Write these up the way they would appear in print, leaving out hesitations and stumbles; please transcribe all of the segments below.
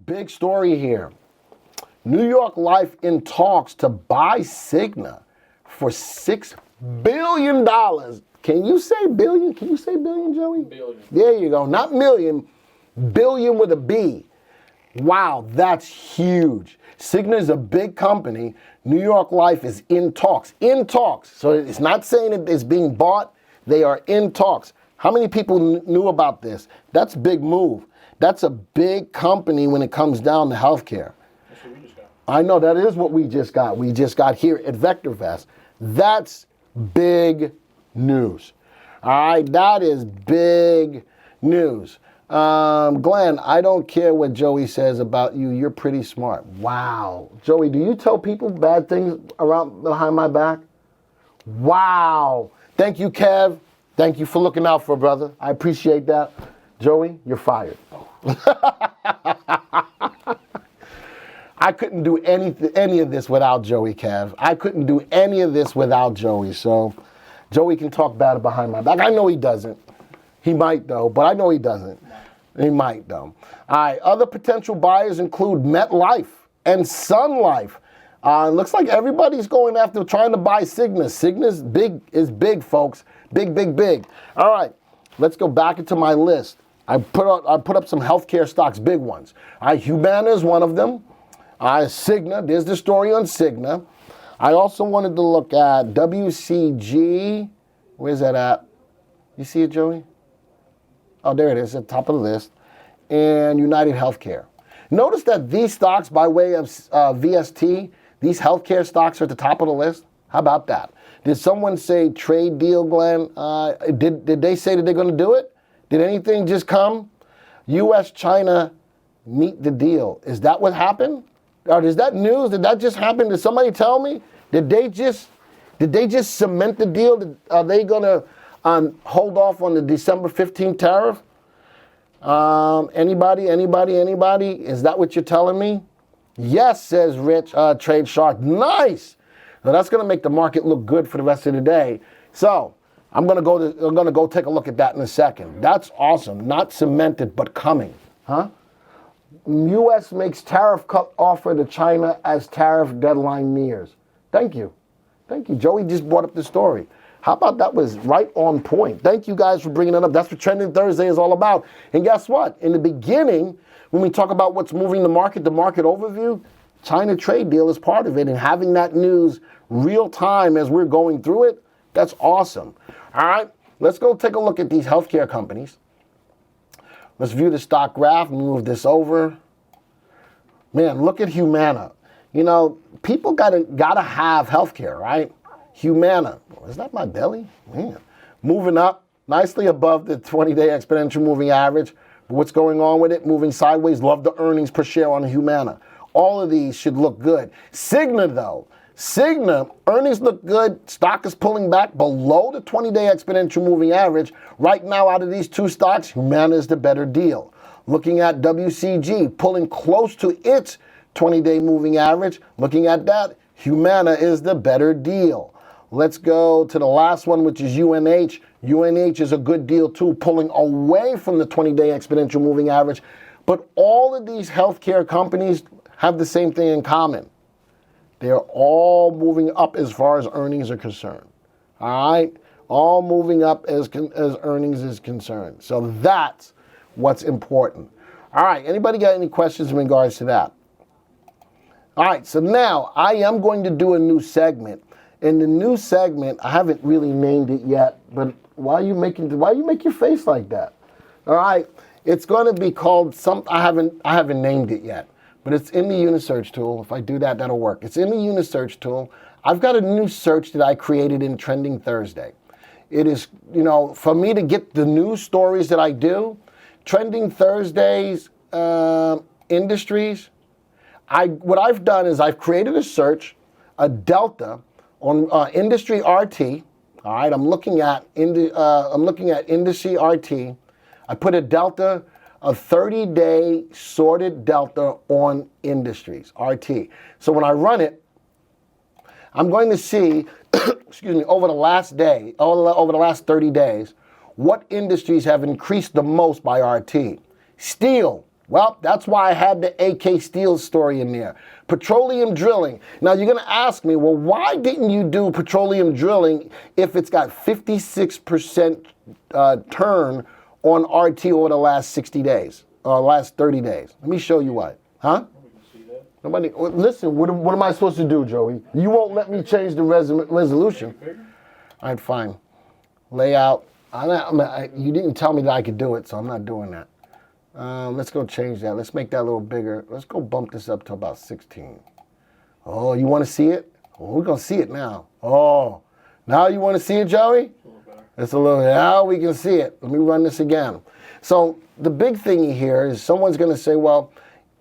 Big story here. New York Life in talks to buy Cigna for $6 billion. Can you say billion? Can you say billion, Joey? Billion. There you go. Not million, billion with a B. Wow, that's huge. Cigna is a big company. New York Life is in talks. In talks. So it's not saying that it's being bought. They are in talks. How many people knew about this? That's a big move. That's a big company when it comes down to healthcare. That's what we just got. I know, that is what we just got. We just got here at VectorVest. That's big news. All right, that is big news. Glenn, I don't care what Joey says about you. You're pretty smart. Wow. Joey, do you tell people bad things around behind my back? Wow. Thank you, Kev. Thank you for looking out for a brother. I appreciate that. Joey, you're fired. I couldn't do any of this without Joey, Kev. I couldn't do any of this without Joey. So Joey can talk bad behind my back. I know he doesn't. He might, though, but I know he doesn't. He might, though. All right, other potential buyers include MetLife and Sun Life. Looks like everybody's going after trying to buy Cigna. Cigna's is big, folks. Big, big, big. All right, let's go back into my list. I put up some healthcare stocks, big ones. All right, Humana is one of them. Cigna, there's the story on Cigna. I also wanted to look at WCG. Where's that at? You see it, Joey? Oh, there it is, at the top of the list. And UnitedHealth. Notice that these stocks, by way of VST, these healthcare stocks are at the top of the list. How about that? Did someone say trade deal, Glenn? Did they say that they're going to do it? Did anything just come? U.S. China meet the deal. Is that what happened? Or is that news? Did that just happen? Did somebody tell me? Did they just cement the deal? Are they going to hold off on the December 15th tariff? Anybody? Is that what you're telling me? Yes, says Rich, Trade Shark. Nice. Now that's going to make the market look good for the rest of the day. So I'm going to go take a look at that in a second. That's awesome. Not cemented, but coming. Huh? U.S. makes tariff cut offer to China as tariff deadline nears. Thank you. Joey just brought up the story. How about that was right on point? Thank you guys for bringing that up. That's what Trending Thursday is all about. And guess what? In the beginning, when we talk about what's moving the market overview, China trade deal is part of it. And having that news real time as we're going through it, that's awesome. All right, let's go take a look at these healthcare companies. Let's view the stock graph and move this over. Man, look at Humana. You know, people gotta have healthcare, right? Humana, is that my belly? Man. Moving up, nicely above the 20-day exponential moving average. But what's going on with it? Moving sideways. Love the earnings per share on Humana. All of these should look good. Cigna, though. Cigna, earnings look good. Stock is pulling back below the 20-day exponential moving average. Right now, out of these two stocks, Humana is the better deal. Looking at WCG, pulling close to its 20-day moving average. Looking at that, Humana is the better deal. Let's go to the last one, which is UNH. UNH is a good deal, too, pulling away from the 20-day exponential moving average. But all of these healthcare companies have the same thing in common. They're all moving up as far as earnings are concerned. All right? All moving up as earnings is concerned. So that's what's important. All right, anybody got any questions in regards to that? All right, so now I am going to do a new segment. In the new segment, I haven't really named it yet, but why you make your face like that? All right, it's going to be called I haven't named it yet, but it's in the Unisearch tool. If I do that, that'll work. It's in the Unisearch tool. I've got a new search that I created in Trending Thursday. It is, for me to get the news stories that I do, Trending Thursdays, industries, what I've done is I've created a search, a delta, on industry RT. All right, I'm looking at industry RT. I put a delta, a 30-day sorted delta on industries RT. So when I run it, I'm going to see, over the last 30 days, what industries have increased the most by RT. Steel, Well, that's why I had the AK Steel story in there. Petroleum drilling. Now you're going to ask me, well, why didn't you do petroleum drilling if it's got 56% turn on RT over the last 60 days, or last 30 days? Let me show you why. Huh? Nobody, listen, what am I supposed to do, Joey? You won't let me change the resolution. All right, fine. Layout. You didn't tell me that I could do it, so I'm not doing that. Let's go change that. Let's make that a little bigger. Let's go bump this up to about 16. Oh, you want to see it? Oh, we're going to see it now. Oh, now you want to see it, Joey? It's a little, now we can see it. Let me run this again. So the big thing here is someone's going to say, well,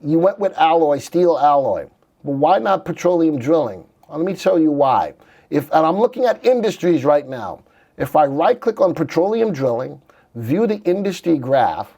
you went with alloy, steel alloy. Well, why not petroleum drilling? Well, let me tell you why. And I'm looking at industries right now. If I right-click on petroleum drilling, view the industry graph,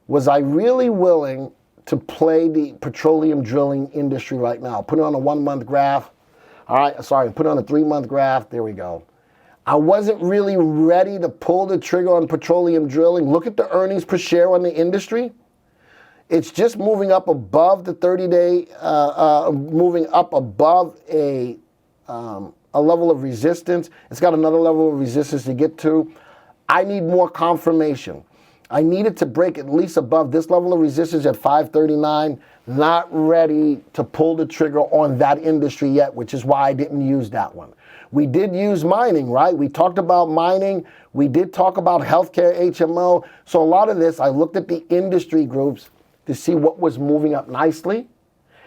was I really willing to play the petroleum drilling industry right now? Put it on a 1-month graph. All right, sorry, put it on a 3-month graph. There we go. I wasn't really ready to pull the trigger on petroleum drilling. Look at the earnings per share on the industry. It's just moving up above the 30-day, moving up above a level of resistance. It's got another level of resistance to get to. I need more confirmation. I needed to break at least above this level of resistance at 539. Not ready to pull the trigger on that industry yet, which is why I didn't use that one. We did use mining, right? We talked about mining. We did talk about healthcare, HMO. So a lot of this, I looked at the industry groups to see what was moving up nicely,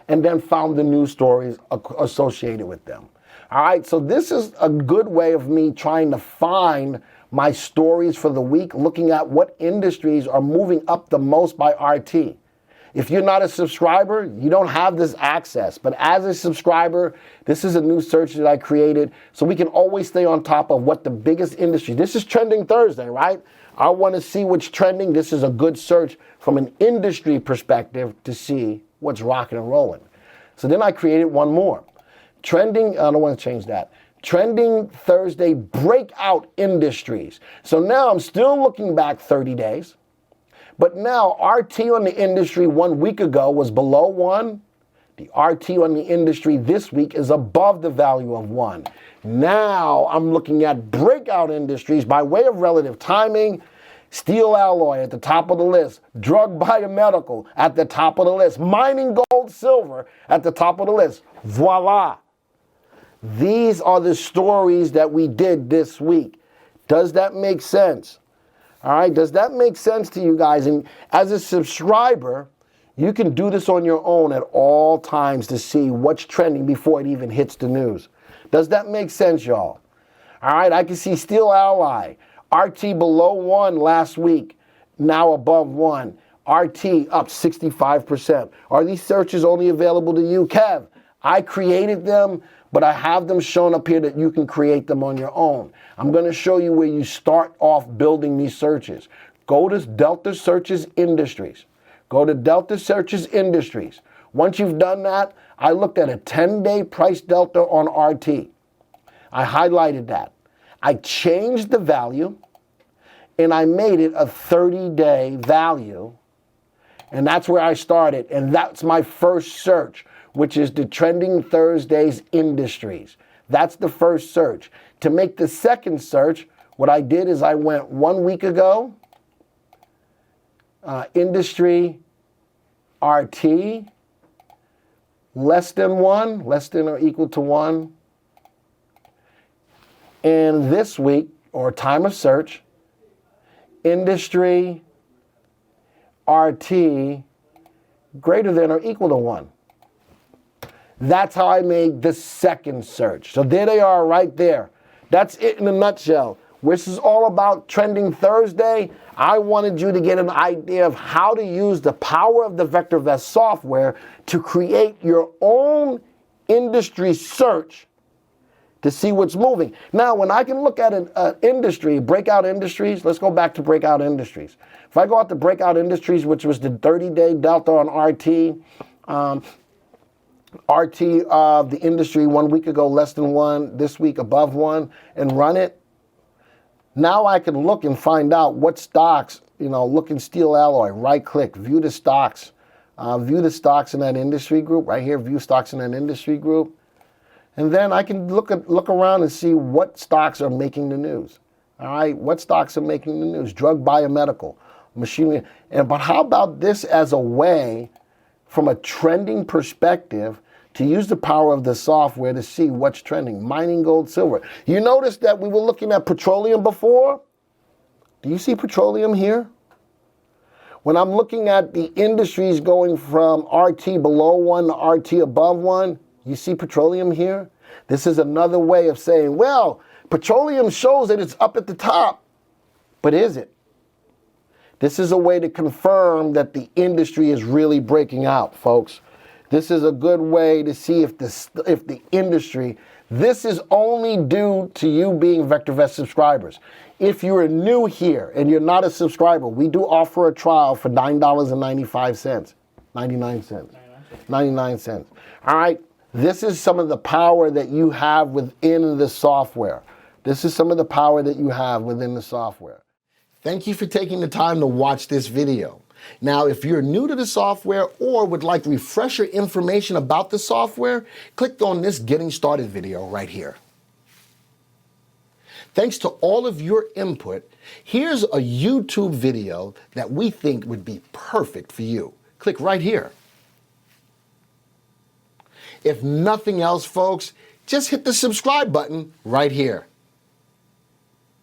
and then found the news stories associated with them. All right, so this is a good way of me trying to find my stories for the week, looking at what industries are moving up the most by RT. If you're not a subscriber, you don't have this access. But as a subscriber, this is a new search that I created so we can always stay on top of what the biggest industry. This is Trending Thursday, right? I want to see what's trending. This is a good search from an industry perspective to see what's rocking and rolling. So then I created one more. Trending, I don't want to change that. Trending Thursday breakout industries. So now I'm still looking back 30 days, but now RT on the industry 1 week ago was below 1. The RT on the industry this week is above the value of 1. Now I'm looking at breakout industries by way of relative timing. Steel alloy at the top of the list. Drug biomedical at the top of the list. Mining gold, silver at the top of the list. Voila. These are the stories that we did this week. Does that make sense? All right, does that make sense to you guys? And as a subscriber, you can do this on your own at all times to see what's trending before it even hits the news. Does that make sense, y'all? All right, I can see steel alloy. RT below 1 last week, now above 1. RT up 65%. Are these searches only available to you? Kev, I created them, but I have them shown up here that you can create them on your own. I'm going to show you where you start off building these searches. Go to Delta Searches Industries. Go to Delta Searches Industries. Once you've done that, I looked at a 10-day price delta on RT. I highlighted that. I changed the value, and I made it a 30-day value, and that's where I started, and that's my first search, which is the Trending Thursdays Industries. That's the first search. To make the second search, what I did is I went 1 week ago, industry RT, less than 1, less than or equal to 1. And this week, or time of search, industry RT greater than or equal to 1. That's how I made the second search. So there they are right there. That's it in a nutshell. This is all about Trending Thursday. I wanted you to get an idea of how to use the power of the VectorVest software to create your own industry search to see what's moving. Now, when I can look at an industry, breakout industries, let's go back to breakout industries. If I go out to breakout industries, which was the 30-day delta on RT, RT of the industry 1 week ago less than 1, this week above 1, and run it, now I can look and find out what stocks look in steel alloy, right click, view the stocks. View the stocks in that industry group. Right here, view stocks in that industry group. And then I can look around and see what stocks are making the news. All right, what stocks are making the news? Drug, biomedical, machinery. But how about this as a way, from a trending perspective, to use the power of the software to see what's trending? Mining, gold, silver. You notice that we were looking at petroleum before? Do you see petroleum here? When I'm looking at the industries going from RT below 1 to RT above 1, you see petroleum here? This is another way of saying, well, petroleum shows that it's up at the top, but is it? This is a way to confirm that the industry is really breaking out, folks. This is a good way to see if the industry, this is only due to you being VectorVest subscribers. If you're new here and you're not a subscriber, we do offer a trial for $9.95, 99 cents, 99 cents. All right, this is some of the power that you have within the software. This is some of the power that you have within the software. Thank you for taking the time to watch this video. Now, if you're new to the software or would like refresher information about the software, click on this Getting Started video right here. Thanks to all of your input, here's a YouTube video that we think would be perfect for you. Click right here. If nothing else, folks, just hit the subscribe button right here.